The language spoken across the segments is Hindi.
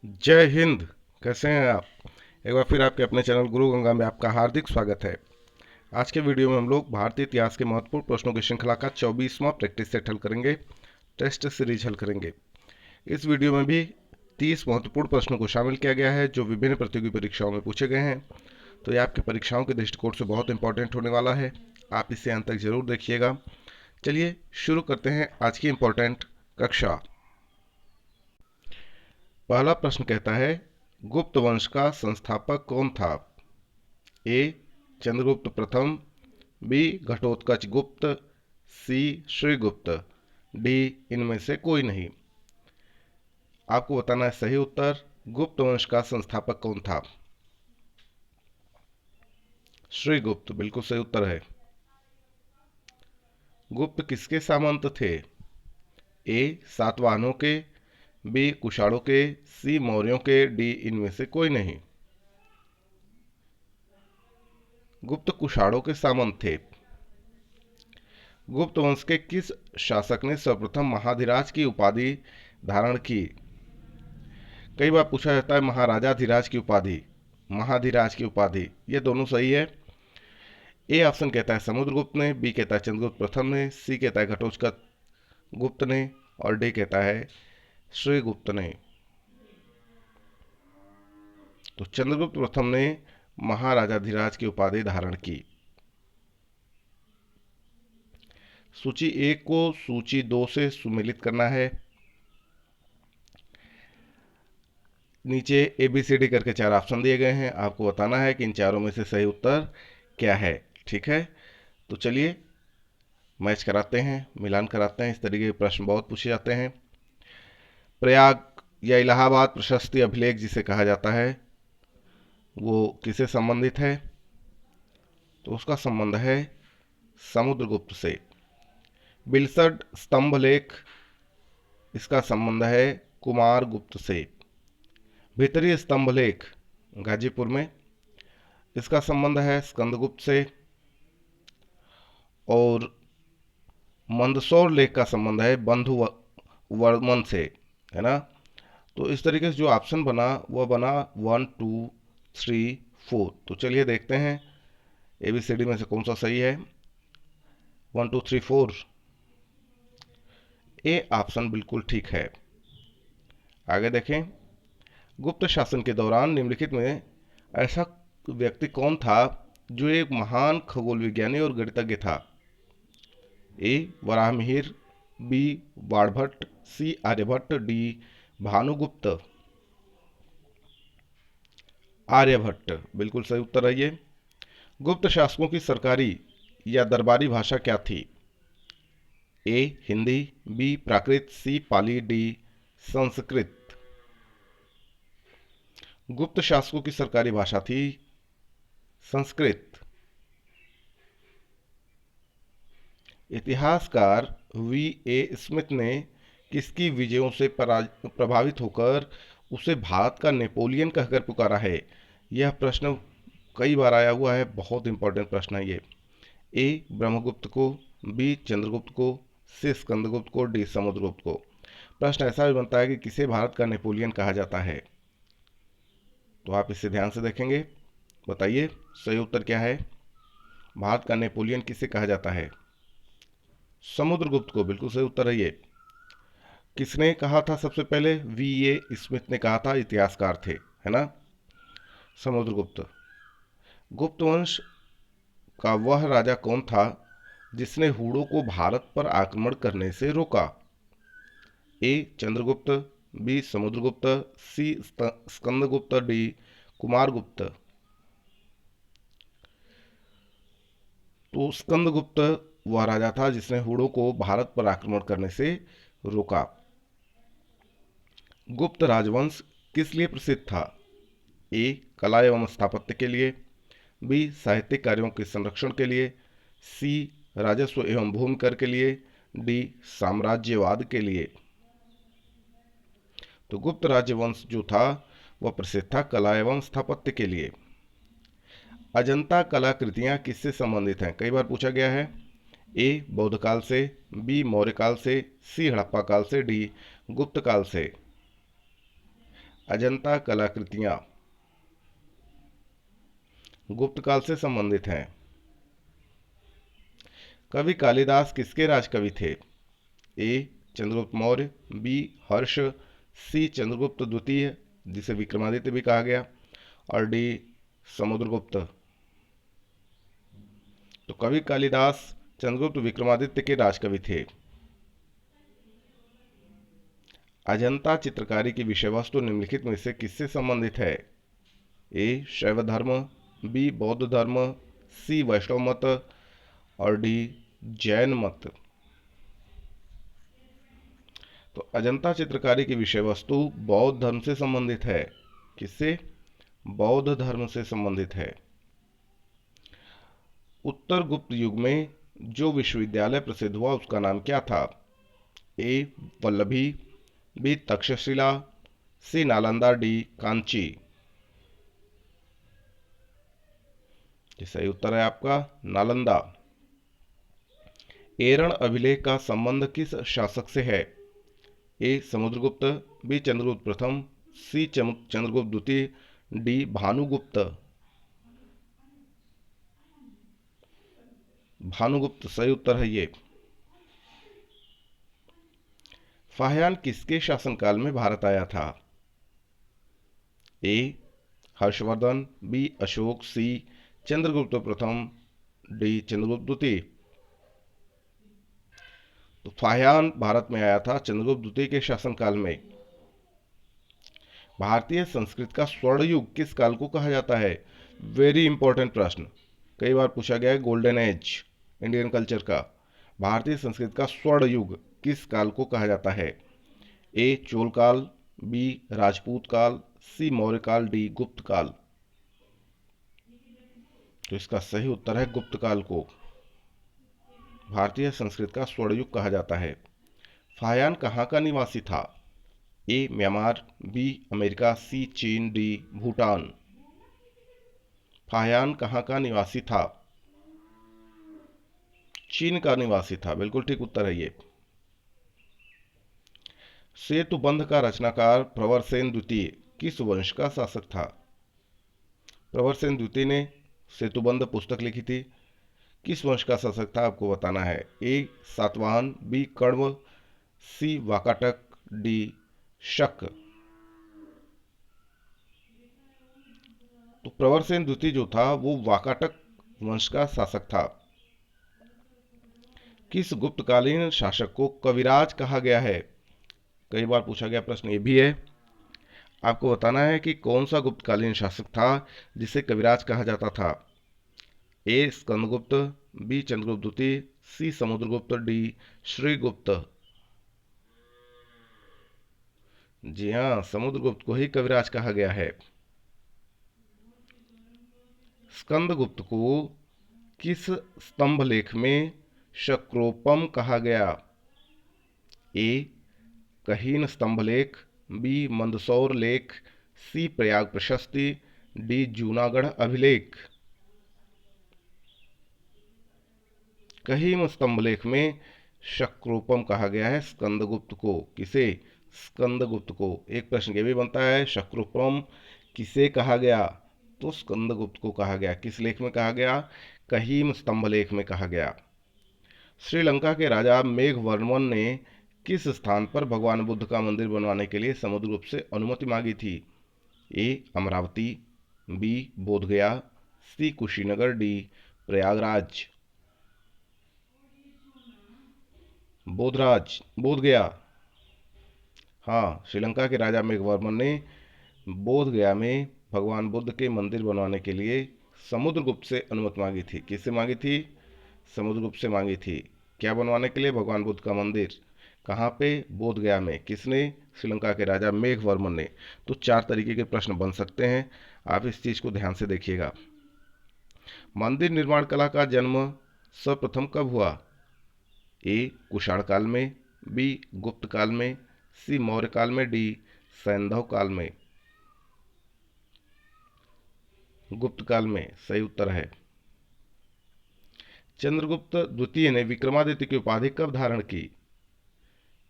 जय हिंद। कैसे हैं आप? एक बार फिर आपके अपने चैनल गुरु गंगा में आपका हार्दिक स्वागत है। आज के वीडियो में हम लोग भारतीय इतिहास के महत्वपूर्ण प्रश्नों की श्रृंखला का 24वां प्रैक्टिस सेट हल करेंगे, टेस्ट सीरीज हल करेंगे। इस वीडियो में भी 30 महत्वपूर्ण प्रश्नों को शामिल किया गया है जो विभिन्न प्रतियोगी परीक्षाओं में पूछे गए हैं। तो ये आपकी परीक्षाओं के दृष्टिकोण से बहुत इंपॉर्टेंट होने वाला है। आप इसे अंत तक जरूर देखिएगा। चलिए शुरू करते हैं आज की इंपॉर्टेंट कक्षा। पहला प्रश्न कहता है, गुप्त वंश का संस्थापक कौन था? ए चंद्रगुप्त प्रथम, बी घटोत्कच गुप्त, सी श्रीगुप्त, डी इनमें से कोई नहीं। आपको बताना है सही उत्तर। गुप्त वंश का संस्थापक कौन था? श्रीगुप्त बिल्कुल सही उत्तर है। गुप्त किसके सामंत थे? ए सातवाहनों के, बी कुषाणों के, सी मौर्यों के, डी इनमें से कोई नहीं। गुप्त कुषाणों के सामंत थे। गुप्त वंश के किस शासक ने सर्वप्रथम महाधिराज की उपाधि धारण की? कई बार पूछा जाता है महाराजाधिराज की उपाधि, महाधिराज की उपाधि, ये दोनों सही है। ए ऑप्शन कहता है समुद्रगुप्त ने, बी कहता है चंद्रगुप्त प्रथम ने, सी कहता है घटोत्कच गुप्त ने और डी कहता है श्रीगुप्त ने। तो चंद्रगुप्त प्रथम ने महाराजाधिराज की उपाधि धारण की। सूची 1 को सूची 2 से सुमेलित करना है। नीचे ABCD करके 4 ऑप्शन दिए गए हैं। आपको बताना है कि इन चारों में से सही उत्तर क्या है। ठीक है, तो चलिए मैच कराते हैं, मिलान कराते हैं। इस तरीके के प्रश्न बहुत पूछे जाते हैं। प्रयाग या इलाहाबाद प्रशस्ति अभिलेख जिसे कहा जाता है वो किसे संबंधित है? तो उसका संबंध है समुद्रगुप्त से। बिलसड स्तंभ लेख, इसका संबंध है कुमार गुप्त से। भीतरी स्तंभ लेख गाजीपुर में, इसका संबंध है स्कंदगुप्त से। और मंदसौर लेख का संबंध है बंधु वर्मन से, है ना। तो इस तरीके से जो ऑप्शन बना वह बना 1 2 3 4। तो चलिए देखते हैं ABCD में से कौन सा सही है। 1 2 3 4, ए ऑप्शन बिल्कुल ठीक है। आगे देखें, गुप्त शासन के दौरान निम्नलिखित में ऐसा व्यक्ति कौन था जो एक महान खगोल विज्ञानी और गणितज्ञ था? ए वराहमिहिर, बी बाणभट्ट, सी आर्यभट्ट, डी भानुगुप्त। आर्यभट्ट बिल्कुल सही उत्तर है ये। गुप्त शासकों की सरकारी या दरबारी भाषा क्या थी? ए हिंदी, बी प्राकृत, सी पाली, डी संस्कृत। गुप्त शासकों की सरकारी भाषा थी संस्कृत। इतिहासकार V.A. स्मिथ ने किसकी विजयों से प्रभावित होकर उसे भारत का नेपोलियन कहकर पुकारा है? यह प्रश्न कई बार आया हुआ है, बहुत इंपॉर्टेंट प्रश्न है ये। ए ब्रह्मगुप्त को, बी चंद्रगुप्त को, सी स्कंदगुप्त को, डी समुद्रगुप्त को। प्रश्न ऐसा भी बनता है कि किसे भारत का नेपोलियन कहा जाता है? तो आप इसे ध्यान से देखेंगे, बताइए सही उत्तर क्या है। भारत का नेपोलियन किसे कहा जाता है? समुद्रगुप्त को बिल्कुल सही उत्तर है ये। किसने कहा था सबसे पहले? V.A. स्मिथ ने कहा था, इतिहासकार थे, है ना। समुद्रगुप्त। गुप्त वंश का वह राजा कौन था जिसने हूणों को भारत पर आक्रमण करने से रोका? ए चंद्रगुप्त, बी समुद्रगुप्त, सी स्कंदगुप्त, डी कुमारगुप्त। तो स्कंदगुप्त वह राजा था जिसने हूणों को भारत पर आक्रमण करने से रोका। गुप्त राजवंश किस लिए प्रसिद्ध था? ए कला एवं स्थापत्य के लिए, बी साहित्यिक कार्यों के संरक्षण के लिए, सी राजस्व एवं भूमि कर के लिए, डी साम्राज्यवाद के लिए। तो गुप्त राजवंश जो था वह प्रसिद्ध था कला एवं स्थापत्य के लिए। अजंता कलाकृतियां किससे संबंधित हैं? कई बार पूछा गया है। ए बौद्ध काल से, बी मौर्य काल से, सी हड़प्पा काल से, डी गुप्त काल से। अजंता कलाकृतियां गुप्त काल से संबंधित हैं। कवि कालिदास किसके राजकवि थे? ए चंद्रगुप्त मौर्य, बी हर्ष, सी चंद्रगुप्त द्वितीय जिसे विक्रमादित्य भी कहा गया, और डी समुद्रगुप्त। तो कवि कालिदास चंद्रगुप्त विक्रमादित्य के राजकवि थे। अजंता चित्रकारी की विषय वस्तु निम्नलिखित में से किससे संबंधित है? ए शैव धर्म, बी बौद्ध धर्म, सी वैष्णव मत और डी जैन मत। तो अजंता चित्रकारी की विषय वस्तु बौद्ध धर्म से संबंधित है। किससे? बौद्ध धर्म से संबंधित है। उत्तर गुप्त युग में जो विश्वविद्यालय प्रसिद्ध हुआ उसका नाम क्या था? ए वल्लभी, बी तक्षशिला, सी नालंदा, डी कांची। सही उत्तर है आपका नालंदा। एरण अभिलेख का संबंध किस शासक से है? ए समुद्रगुप्त, बी चंद्रगुप्त प्रथम, सी चंद्रगुप्त द्वितीय, डी भानुगुप्त। भानुगुप्त सही उत्तर है ये। फाहियान किसके शासनकाल में भारत आया था? ए हर्षवर्धन, बी अशोक, सी चंद्रगुप्त प्रथम, डी चंद्रगुप्त द्वितीय। तो फाहियान भारत में आया था चंद्रगुप्त द्वितीय के शासनकाल में। भारतीय संस्कृत का स्वर्ण युग किस काल को कहा जाता है? वेरी इंपॉर्टेंट प्रश्न, कई बार पूछा गया है। गोल्डन एज इंडियन कल्चर का भारतीय संस्कृत का स्वर्ण युग किस काल को कहा जाता है? ए चोल काल, बी राजपूत काल, सी मौर्य काल, डी गुप्त काल। तो इसका सही उत्तर है गुप्त काल को भारतीय संस्कृत का स्वर्ण युग कहा जाता है। फाहियान कहाँ का निवासी था? ए म्यांमार, बी अमेरिका, सी चीन, डी भूटान। फाहियान कहाँ का निवासी था? चीन का निवासी था, बिल्कुल ठीक उत्तर है ये। सेतुबंध का रचनाकार प्रवरसेन द्वितीय किस वंश का शासक था? प्रवरसेन द्वितीय ने सेतुबंध पुस्तक लिखी थी, किस वंश का शासक था आपको बताना है। ए सातवाहन, बी कण्व, सी वाकाटक, डी शक। तो प्रवरसेन द्वितीय जो था वो वाकाटक वंश का शासक था। किस गुप्तकालीन शासक को कविराज कहा गया है? कई बार पूछा गया प्रश्न ये भी है। आपको बताना है कि कौन सा गुप्तकालीन शासक था जिसे कविराज कहा जाता था। ए स्कंदगुप्त, बी चंद्रगुप्त द्वितीय, सी समुद्रगुप्त, डी श्रीगुप्त। जी हाँ, समुद्रगुप्त को ही कविराज कहा गया है। स्कंदगुप्त को किस स्तंभ लेख में शक्रोपम कहा गया? ए कहीन स्तंभ लेख, बी मंदसौर लेख, सी प्रयाग प्रशस्ति, डी जूनागढ़ अभिलेख। कहीन स्तंभ लेख में शक्रोपम कहा गया है स्कंदगुप्त को। किसे? स्कंदगुप्त को। एक प्रश्न ये भी बनता है, शक्रोपम किसे कहा गया? तो स्कंदगुप्त को कहा गया। किस लेख में कहा गया? कहीम स्तंभ लेख में कहा गया। श्रीलंका के राजा मेघवर्मन ने किस स्थान पर भगवान बुद्ध का मंदिर बनवाने के लिए समुद्रगुप्त से अनुमति मांगी थी? ए अमरावती, बी बोधगया, सी कुशीनगर, डी प्रयागराज। बोधगया। हाँ, श्रीलंका के राजा मेघवर्मन ने बोधगया में भगवान बुद्ध के मंदिर बनवाने के लिए समुद्रगुप्त से अनुमति मांगी थी। किससे मांगी थी? समुद्रगुप्त से मांगी थी। क्या बनवाने के लिए? भगवान बुद्ध का मंदिर। कहाँ पे? बोधगया में। किसने? श्रीलंका के राजा मेघवर्मन ने। तो 4 तरीके के प्रश्न बन सकते हैं, आप इस चीज को ध्यान से देखिएगा। मंदिर निर्माण कला का जन्म सर्वप्रथम कब हुआ? ए कुषाण काल में, बी गुप्त काल में, सी मौर्य काल में, डी सैंधव काल में। गुप्त काल में सही उत्तर है। चंद्रगुप्त द्वितीय ने विक्रमादित्य की उपाधि कब धारण की?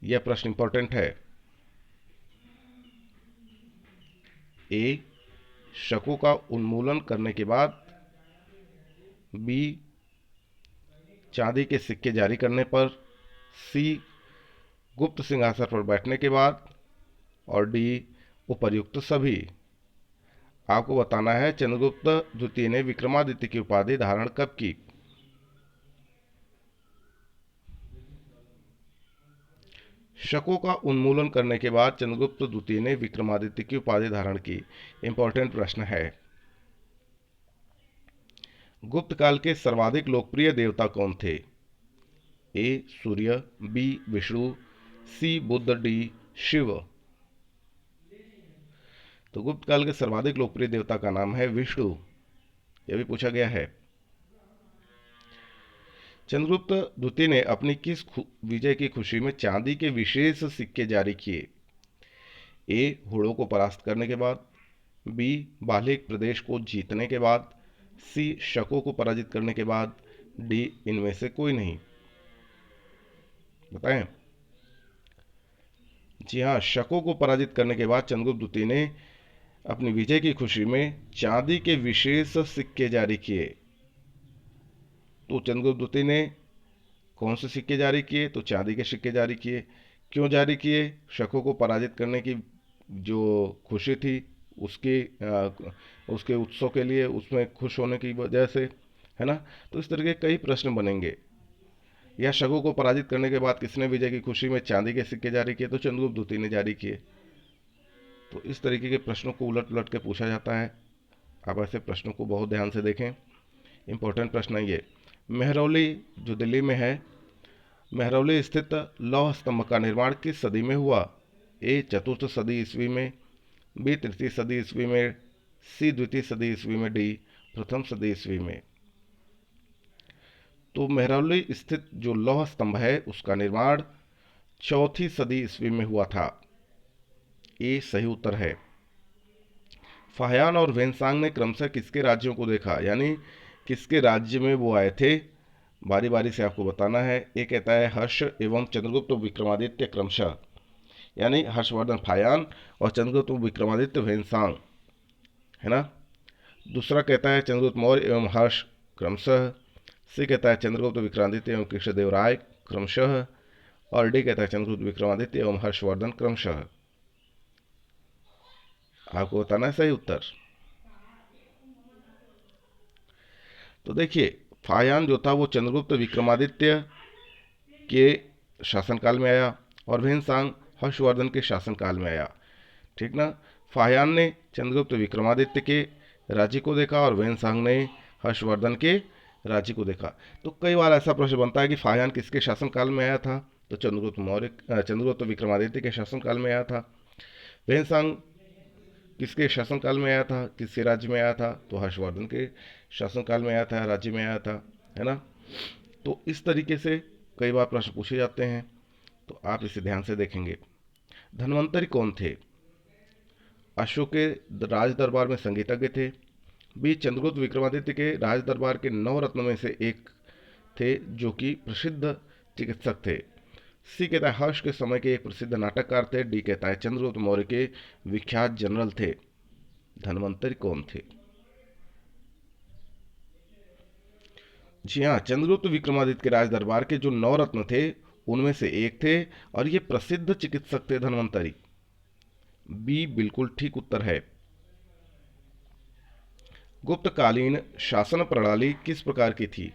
यह प्रश्न इंपॉर्टेंट है। ए शकों का उन्मूलन करने के बाद, बी चांदी के सिक्के जारी करने पर, सी गुप्त सिंहासन पर बैठने के बाद, और डी उपर्युक्त सभी। आपको बताना है चंद्रगुप्त द्वितीय ने विक्रमादित्य की उपाधि धारण कब की। शकों का उन्मूलन करने के बाद चंद्रगुप्त द्वितीय ने विक्रमादित्य की उपाधि धारण की। इंपॉर्टेंट प्रश्न है। गुप्त काल के सर्वाधिक लोकप्रिय देवता कौन थे। ए सूर्य, बी विष्णु, सी बुद्ध, डी शिव। तो गुप्त काल के सर्वाधिक लोकप्रिय देवता का नाम है विष्णु। यह भी पूछा गया है। चंद्रगुप्त द्वितीय ने अपनी किस विजय की खुशी में चांदी के विशेष सिक्के जारी किए। ए हुड़ों को परास्त करने के बाद, बी बाल्हिक प्रदेश को जीतने के बाद, सी शकों को पराजित करने के बाद, डी इनमें से कोई नहीं। बताएं। जी हाँ, शकों को पराजित करने के बाद चंद्रगुप्त द्वितीय ने अपनी विजय की खुशी में चांदी के विशेष सिक्के जारी किए। तो चंद्रगुप्त द्वितीय ने कौन से सिक्के जारी किए। तो चांदी के सिक्के जारी किए। क्यों जारी किए। शकों को पराजित करने की जो खुशी थी उसके उत्सव के लिए, उसमें खुश होने की वजह से, है ना। तो इस तरह के कई प्रश्न बनेंगे। या शकों को पराजित करने के बाद किसने विजय की खुशी में चांदी के सिक्के जारी किए। तो चंद्रगुप्त द्वितीय ने जारी किए। तो इस तरीके के प्रश्नों को उलट पुलट के पूछा जाता है। आप ऐसे प्रश्नों को बहुत ध्यान से देखें। इंपॉर्टेंट प्रश्न है ये। मेहरौली जो दिल्ली में है, मेहरौली स्थित लौह स्तंभ का निर्माण किस सदी में हुआ। ए चतुर्थ सदी ईस्वी में, बी तृतीय सदी ईस्वी में, सी द्वितीय सदी ईस्वी में, डी प्रथम सदी ईस्वी में। तो मेहरौली स्थित जो लौह स्तंभ है उसका निर्माण चौथी सदी ईस्वी में हुआ था। ये सही उत्तर है। फाहियान और वेनसांग ने क्रमशः किसके राज्यों को देखा, यानी किसके राज्य में वो आए थे। बारी बारी से आपको बताना है। एक कहता है हर्ष एवं चंद्रगुप्त विक्रमादित्य क्रमशः, यानी हर्षवर्धन फाहियान और चंद्रगुप्त विक्रमादित्य वेनसांग, है ना। दूसरा कहता है चंद्रगुप्त मौर्य एवं हर्ष क्रमशः। सी कहता है चंद्रगुप्त विक्रमादित्य एवं कृष्णदेवराय क्रमशः। और डी कहता है चंद्रगुप्त विक्रमादित्य एवं हर्षवर्धन क्रमशः। आपको बताना है सही उत्तर। तो देखिए, फाहियान जो था वो चंद्रगुप्त विक्रमादित्य के शासनकाल में आया और वेनसांग हर्षवर्धन के शासनकाल में आया। ठीक ना। फाहियान ने चंद्रगुप्त विक्रमादित्य के राज्य को देखा और वेनसांग ने हर्षवर्धन के राज्य को देखा। तो कई बार ऐसा प्रश्न बनता है कि फाहियान किसके शासनकाल में आया था। तो चंद्रगुप्त विक्रमादित्य के शासनकाल में आया था। वेनसांग किसके शासनकाल में आया था, किसके राज्य में आया था। तो हर्षवर्धन के शासनकाल में आया था, राज्य में आया था, है ना। तो इस तरीके से कई बार प्रश्न पूछे जाते हैं। तो आप इसे ध्यान से देखेंगे। धन्वंतरी कौन थे। अशोक के राज दरबार में संगीतज्ञ थे। बी चंद्रगुप्त विक्रमादित्य के राज दरबार के 9 रत्न में से एक थे जो कि प्रसिद्ध चिकित्सक थे। सी कहता है हर्ष के समय के एक प्रसिद्ध नाटककार थे। डी कहता है चंद्रगुप्त मौर्य के विख्यात जनरल थे। धन्वंतरी कौन थे। जी हाँ, चंद्रगुप्त विक्रमादित्य के राज दरबार के जो 9 रत्न थे उनमें से एक थे और ये प्रसिद्ध चिकित्सक थे धन्वंतरी। बी बिल्कुल ठीक उत्तर है। गुप्तकालीन शासन प्रणाली किस प्रकार की थी।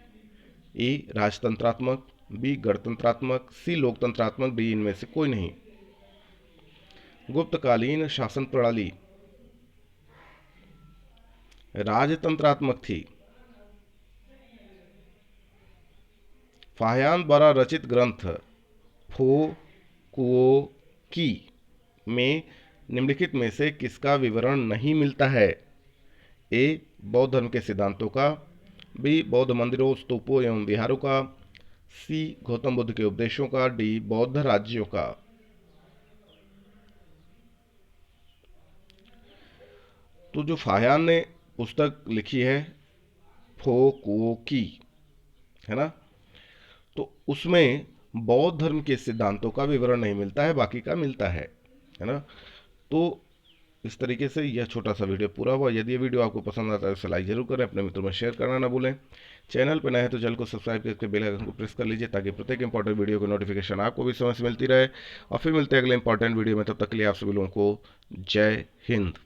ए राजतंत्रात्मक, बी गणतंत्रात्मक, सी लोकतंत्रात्मक, डी इनमें से कोई नहीं। गुप्तकालीन शासन प्रणाली राजतंत्रात्मक थी। फाहियान द्वारा रचित ग्रंथ फो कुओ की में निम्नलिखित में से किसका विवरण नहीं मिलता है। ए बौद्ध धर्म के सिद्धांतों का, बी बौद्ध मंदिरों, स्तूपों एवं विहारों का, सी गौतम बुद्ध के उपदेशों का, डी बौद्ध राज्यों का। तो जो फाहियान ने पुस्तक लिखी है फो कुओ की, है ना, तो उसमें बौद्ध धर्म के सिद्धांतों का विवरण नहीं मिलता है, बाकी का मिलता है ना। तो इस तरीके से यह छोटा सा वीडियो पूरा हुआ। यदि ये वीडियो आपको पसंद आता है तो लाइक जरूर करें, अपने मित्रों में शेयर करना ना भूलें। चैनल पर नए हैं तो चैनल को सब्सक्राइब करके बेल आइकन को प्रेस कर लीजिए ताकि प्रत्येक इंपॉर्टेंट वीडियो की नोटिफिकेशन आपको भी समय से मिलती रहे। और फिर मिलते हैं अगले इंपॉर्टेंट वीडियो में, तब तक के लिए आप सभी लोगों को जय हिंद।